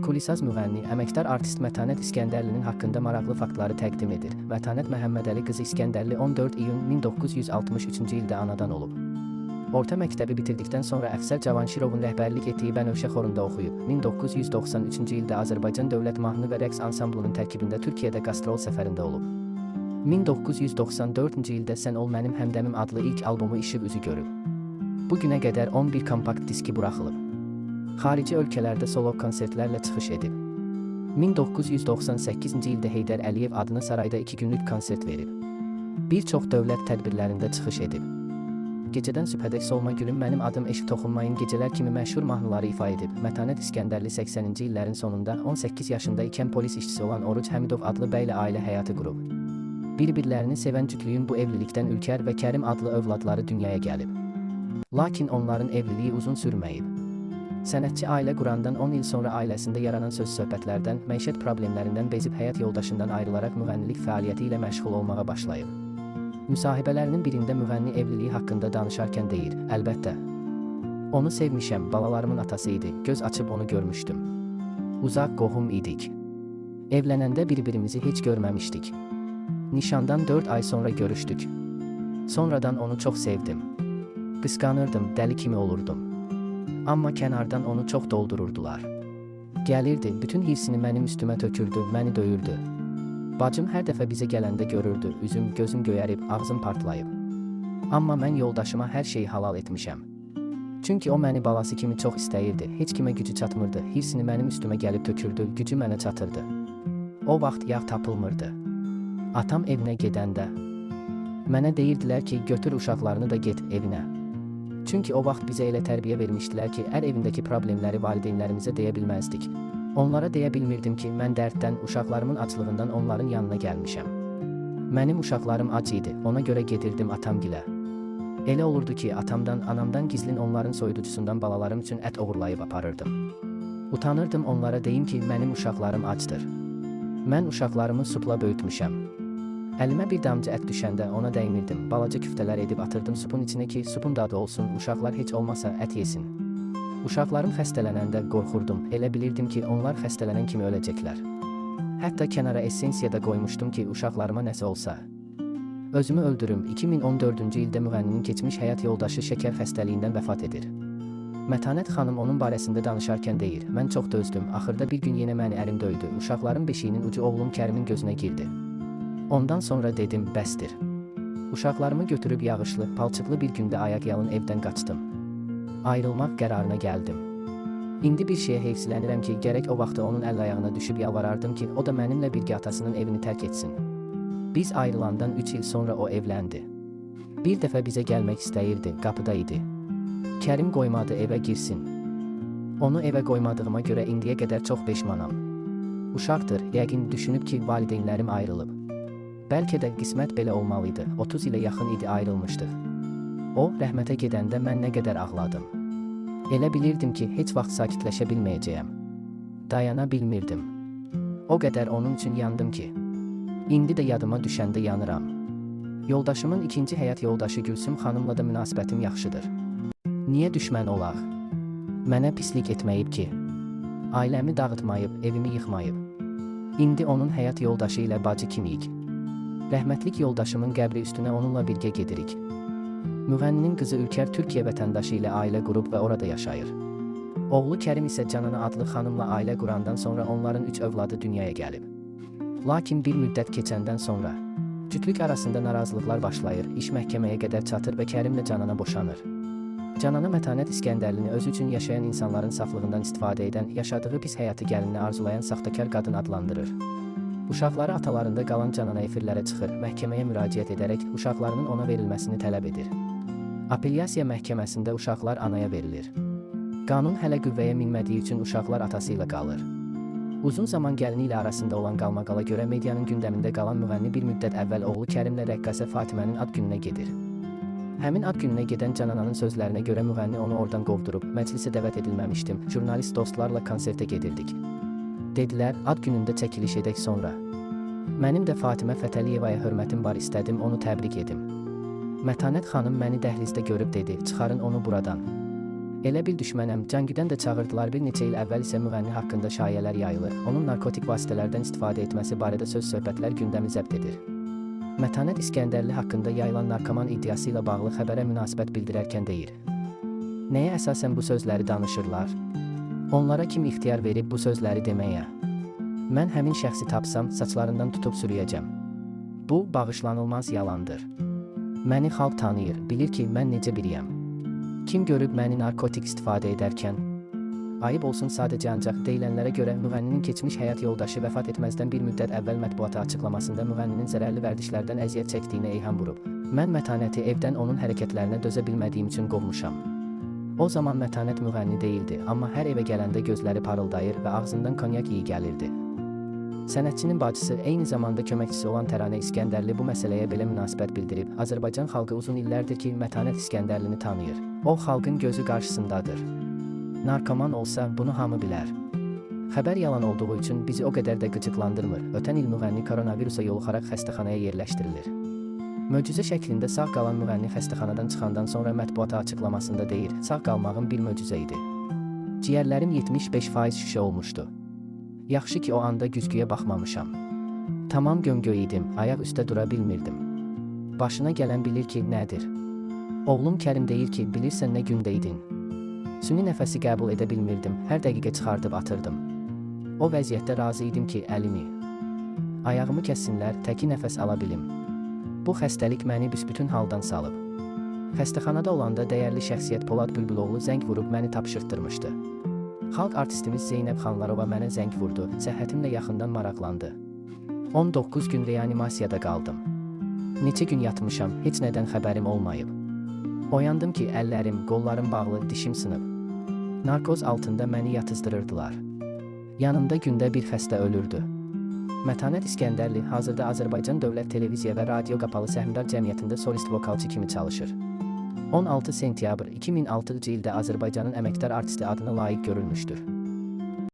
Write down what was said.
Kulisaz müğənni, əməkdar artist Mətanət İskəndərlinin haqqında maraqlı faktları təqdim edir. Mətanət Məhəmmədəli qızı İskəndərli 14 iyun 1963-cü ildə anadan olub. Orta məktəbi bitirdikdən sonra Əfsər Cavanşirovun rəhbərlik etdiyi Bənövşə xorunda oxuyub. 1993-cü ildə Azərbaycan Dövlət Mahnı və Rəqs Ansamblının tərkibində Türkiyədə qastrol səfərində olub. 1994-cü ildə Sən ol mənim həmdəmim adlı ilk albomu işıq üzü görüb. Bu günə qədər 11 kompakt diski buraxılıb. Xarici ölkələrdə solo konsertlərlə çıxış edib. 1998-ci ildə Heydər Əliyev adına sarayda 2 günlük konsert verib. Bir çox dövlət tədbirlərində çıxış edib. Gecədən sübhədək solma gülüm mənim adım eşq toxunmayın gecələr kimi məşhur mahnıları ifa edib. Mətanət İskəndərli 80-ci illərin sonunda 18 yaşında ikən polis işçisi olan Oruc Həmidov adlı bəylə ailə həyatı qurub. Bir-birlərini sevən cütlüyün bu evlilikdən Ülkər və Kərim adlı övladları dünyaya gəlib. Lakin onların evliliyi uzun sürməyib. Sənətçi ailə qurandan 10 il sonra ailəsində yaranan söz-söhbətlərdən, məişət problemlərindən bezib həyat yoldaşından ayrılaraq müğənnilik fəaliyyəti ilə məşğul olmağa başlayıb. Müsahibələrinin birində müğənni evliliyi haqqında danışarkən deyir, əlbəttə. Onu sevmişəm, balalarımın atası idi, göz açıb onu görmüşdüm. Uzaq qohum idik. Evlənəndə bir-birimizi heç görməmişdik. Nişandan 4 ay sonra görüşdük. Sonradan onu çox sevdim. Qısqanırdım, dəli kimi olurdum. Amma kənardan onu çox doldururdular. Gəlirdi, bütün hirsini mənim üstümə tökürdü, məni döyürdü. Bacım hər dəfə bizə gələndə görürdü, üzüm, gözüm göyərib, ağzım partlayıb. Amma mən yoldaşıma hər şeyi halal etmişəm. Çünki o məni balası kimi çox istəyirdi, heç kimə gücü çatmırdı, hirsini mənim üstümə gəlib tökürdü, gücü mənə çatırdı. O vaxt yağ tapılmırdı. Atam evinə gedəndə mənə deyirdilər ki, götür uşaqlarını da get evinə. Çünki o vaxt bizə elə tərbiyə vermişdilər ki, ər evindəki problemləri valideynlərimizə deyə bilməzdik. Onlara deyə bilmirdim ki, mən dərddən, uşaqlarımın aclığından onların yanına gəlmişəm. Mənim uşaqlarım ac idi, ona görə gedirdim atamgilə. Elə olurdu ki, atamdan, anamdan gizlin onların soyuducusundan balalarım üçün ət oğurlayıb aparırdım. Utanırdım onlara deyim ki, mənim uşaqlarım acdır. Mən uşaqlarımı supla böyütmüşəm. Əlimə bir damcı ət düşəndə ona dəymirdim, balaca küftələr edib atırdım supun içinə ki, supun dadı olsun, uşaqlar heç olmasa ət yesin. Uşaqlarım xəstələnəndə qorxurdum, elə bilirdim ki, onlar xəstələnən kimi öləcəklər. Hətta kənara essensiya da qoymuşdum ki, uşaqlarıma nəsə olsa. Özümü öldürüm, 2014-cü ildə müğənninin keçmiş həyat yoldaşı şəkər xəstəliyindən vəfat edir. Mətanət xanım onun barəsində danışarkən deyir, mən çox dözdüm, axırda bir gün yenə məni ərim döydü, uşaqların beşiyinin ucu oğlum Kərimin gözünə girdi. Ondan sonra dedim, bəsdir. Uşaqlarımı götürüb yağışlı, palçıqlı bir gündə ayaqyalın evdən qaçdım. Ayrılmaq qərarına gəldim. İndi bir şeyə heyfsilənirəm ki, gərək o vaxtı onun əl-ayağına düşüb yalvarardım ki, o da mənimlə birgə atasının evini tərk etsin. Biz ayrılandan 3 il sonra o evləndi. Bir dəfə bizə gəlmək istəyirdi, qapıda idi. Kərim qoymadı evə girsin. Onu evə qoymadığıma görə indiyə qədər çox peşmanam. Uşaqdır, yəqin düşünüb ki, valideynlərim ayrılıb. Bəlkə də qismət belə olmalıydı, 30 ilə yaxın idi ayrılmışdıq. O, rəhmətə gedəndə mən nə qədər ağladım. Elə bilirdim ki, heç vaxt sakitləşə bilməyəcəyəm. Dayana bilmirdim. O qədər onun üçün yandım ki, indi də yadıma düşəndə yanıram. Yoldaşımın ikinci həyat yoldaşı Gülsüm xanımla da münasibətim yaxşıdır. Niyə düşmən olaq? Mənə pislik etməyib ki, ailəmi dağıtmayıb, evimi yıxmayıb. İndi onun həyat yoldaşı ilə bacı kimiyik. Rəhmətlik yoldaşımın qəbri üstünə onunla birgə gedirik. Müğənninin qızı Ülkər Türkiyə vətəndaşı ilə ailə qurub və orada yaşayır. Oğlu Kərim isə Canana adlı xanımla ailə qurandan sonra onların 3 övladı dünyaya gəlib. Lakin bir müddət keçəndən sonra cütlük arasında narazılıqlar başlayır, iş məhkəməyə qədər çatır və Kərimlə Canana boşanır. Canana Mətanət İskəndərlini özü üçün yaşayan insanların saflığından istifadə edən, yaşadığı pis həyatı gəlinini arzulayan saxtakar qadın adlandırır. Uşaqları atalarında qalan Canana efirlərə çıxır, məhkəməyə müraciət edərək uşaqlarının ona verilməsini tələb edir. Apellyasiya məhkəməsində uşaqlar anaya verilir. Qanun hələ qüvvəyə minmədiyi üçün uşaqlar atası ilə qalır. Uzun zaman gəlini ilə arasında olan qalmaqala görə medianın gündəmində qalan müğənni bir müddət əvvəl oğlu Kərimlə rəqqasə Fatimənin ad gününə gedir. Həmin ad gününə gedən Canananın sözlərinə görə müğənni onu oradan qovdurub, məclisə dəvət edilməmişdim, jurnalist dostlarla konsertə gedirdik. Dedilər, ad günündə çəkiliş edək sonra. Mənim də Fatimə Fətəliyevaya hörmətim var, istədim onu təbrik edim. Mətanət xanım məni dəhlizdə görüb dedi, çıxarın onu buradan. Elə bil düşmənəm, Cangidən də çağırdılar. Bir neçə il əvvəl isə müğənni haqqında şayələr yayılır. Onun narkotik vasitələrdən istifadə etməsi barədə söz-söhbətlər gündəmi zəbt edir. Mətanət İskəndərli haqqında yayılan narkoman iddiası ilə bağlı xəbərə münasibət bildirərkən deyir: "Nəyə əsasən bu sözləri danışırlar? Onlara kim ixtiyar verib bu sözləri deməyə? Mən həmin şəxsi tapsam, saçlarından tutub sürüyəcəm. Bu, bağışlanılmaz yalandır. Məni xalq tanıyır, bilir ki, mən necə biriyəm. Kim görüb məni narkotik istifadə edərkən? Ayıb olsun sadəcə ancaq deyilənlərə görə müğənninin keçmiş həyat yoldaşı vəfat etməzdən bir müddət əvvəl mətbuata açıqlamasında müğənninin zərərli vərdişlərdən əziyyət çəkdiyinə eyham vurub. Mən Mətanəti evdən onun hərəkətlərinə dözə bilmədiyim üçün qovmuşam. O zaman Mətanət müğənni deyildi, amma hər evə gələndə gözləri parıldayır və ağzından konyak iyi gəlirdi." Sənətçinin bacısı, eyni zamanda köməkçisi olan Təranə İskəndərli bu məsələyə belə münasibət bildirib. Azərbaycan xalqı uzun illərdir ki, Mətanət İskəndərlini tanıyır. O, xalqın gözü qarşısındadır. Narkoman olsa, bunu hamı bilər. Xəbər yalan olduğu üçün bizi o qədər də qıcıqlandırmır. Ötən il müğənni koronavirusa yoluxaraq xəstəxanaya yerləşdirilir. Möcüzə şəklində sağ qalan müğənni xəstəxanadan çıxandan sonra mətbuata açıqlamasında deyir: "Sağ qalmağım bir möcüzə idi. Ciyərlərim 75% şüşə olmuşdu. Yaxşı ki, o anda güzgüyə baxmamışam. Tamam gömgöy idim, ayaq üstə dura bilmirdim. Başına gələn bilir ki, nədir? Oğlum Kərim deyir ki, bilirsən nə gündə idin? Süni nəfəsi qəbul edə bilmirdim, hər dəqiqə çıxardıb atırdım. O vəziyyətdə razı idim ki, əlimi, ayağımı kəssinlər, təki nəfəs ala bilim. Bu xəstəlik məni büsbütün haldan salıb. Xəstəxanada olanda dəyərli şəxsiyyət Polad Bülbüloğlu zəng vurub məni tapşırtdırmışdı. Xalq artistimiz Zeynəb Xanlarova mənə zəng vurdu, səhhətimlə yaxından maraqlandı. 19 gün reanimasiyada qaldım. Neçə gün yatmışam, heç nədən xəbərim olmayıb. Oyandım ki, əllərim, qollarım bağlı, dişim sınıb. Narkoz altında məni yatızdırırdılar. Yanımda gündə bir xəstə ölürdü." Mətanət İskəndərli hazırda Azərbaycan Dövlət Televiziya və Radio Qapalı Səhmdar Cəmiyyətində solist vokalçı kimi çalışır. 16 sentyabr 2006-cı ildə Azərbaycanın əməkdar artisti adına layiq görülmüşdür.